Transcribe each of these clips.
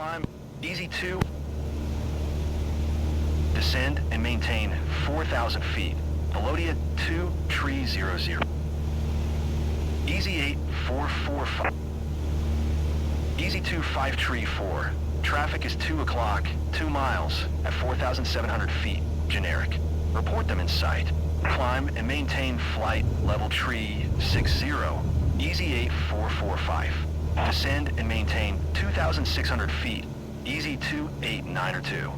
Climb, easy 2. Descend and maintain 4,000 feet. Melodia 2, tree 00. Easy 8, 445. Easy 2, 5, tree 4. Traffic is 2 o'clock, 2 miles at 4,700 feet, generic. Report them in sight. Climb and maintain flight level tree 60. Easy 8, 445. Descend and maintain 2,600 feet. Easy 2, 8, 9 or 2.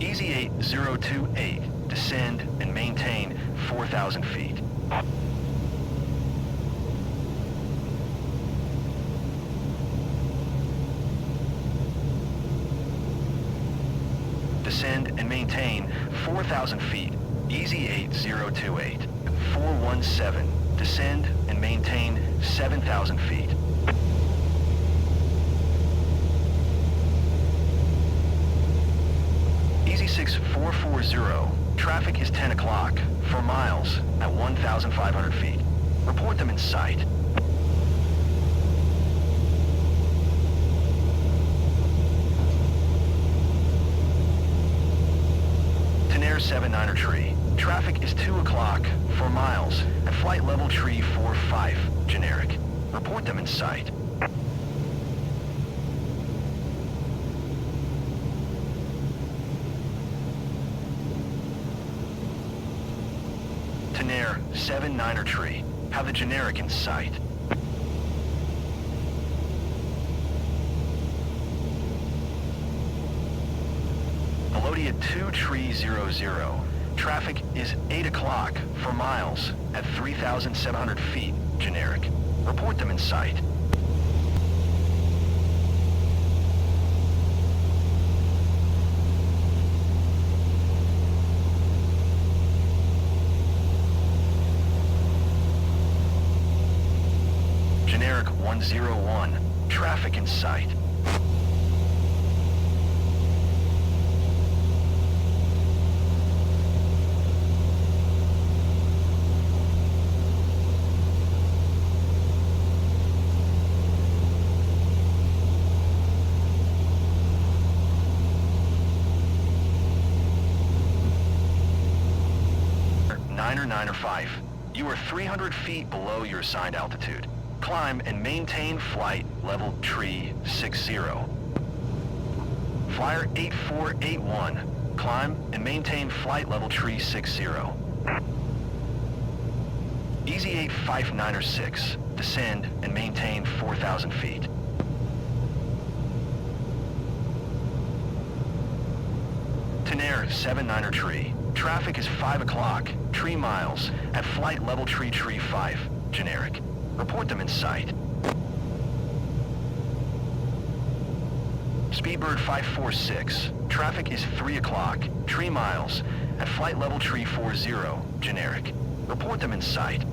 Easy 8028, descend and maintain 4,000 feet. Descend and maintain 4,000 feet. Easy 8028. 417, descend and maintain 7,000 feet. Easy 6440, traffic is 10 o'clock, 4 miles at 1,500 feet. Report them in sight. Tenair 79er tree, traffic is 2 o'clock, 4 miles at flight level tree 45, generic. Report them in sight. Tenair 79er tree, have the generic in sight. Melodia 2 tree 00, traffic is 8 o'clock, 4 miles at 3,700 feet, generic. Report them in sight. Generic 101, traffic in sight. Niner 5, you are 300 feet below your assigned altitude. Climb and maintain flight level tree 60. Flyer 8481, climb and maintain flight level tree 60. Easy 859 descend and maintain 4,000 feet. Tenair 79er tree, traffic is 5 o'clock, tree miles at flight level tree 5, generic. Report them in sight. Speedbird 546, traffic is 3 o'clock, tree miles at flight level tree 40, generic. Report them in sight.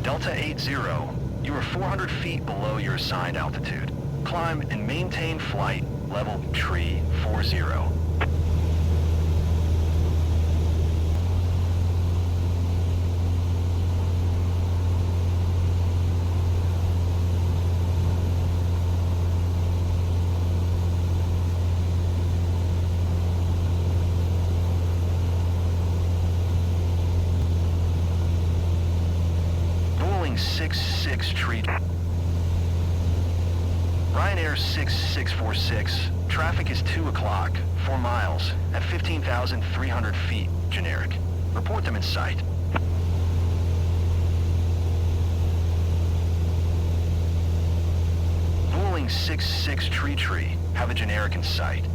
Delta 80, you are 400 feet below your assigned altitude. Climb and maintain flight level tree 40. Boeing 66 tree. Ryanair 6646, traffic is 2 o'clock, 4 miles at 15,300 feet, generic. Report them in sight. Boeing 66 tree, have a generic in sight.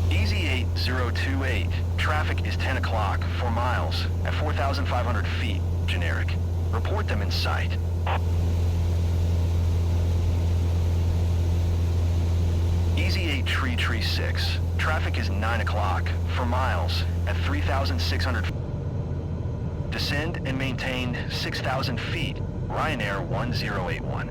Easy 8028, traffic is 10 o'clock, 4 miles at 4,500 feet, generic. Report them in sight. Easy 8 tree 6. Traffic is 9 o'clock for miles at 3,600. Descend and maintain 6,000 feet. Ryanair 1081.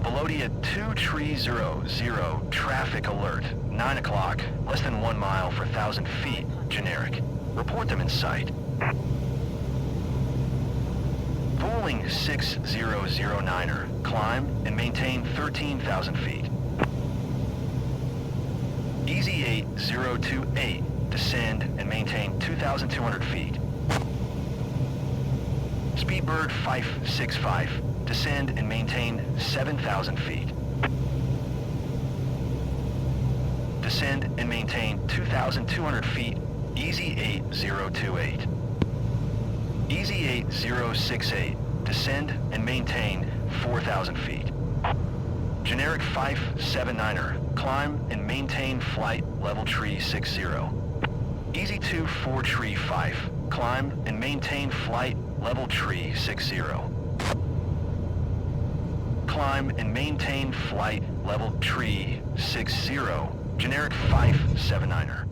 Melodia 2300, traffic alert. 9 o'clock, less than 1 mile for 1,000 feet, generic. Report them in sight. Vueling 6009er, climb and maintain 13,000 feet. Easy 8028, descend and maintain 2,200 feet. Speedbird 565, descend and maintain 7,000 feet. Descend and maintain 2,200 feet, Easy 8028. Easy 8068, descend and maintain 4,000 feet. Generic 579er, climb and maintain flight level tree 60. Easy 24 tree 5, climb and maintain flight level tree 60. Climb and maintain flight level tree 60. Generic 579er.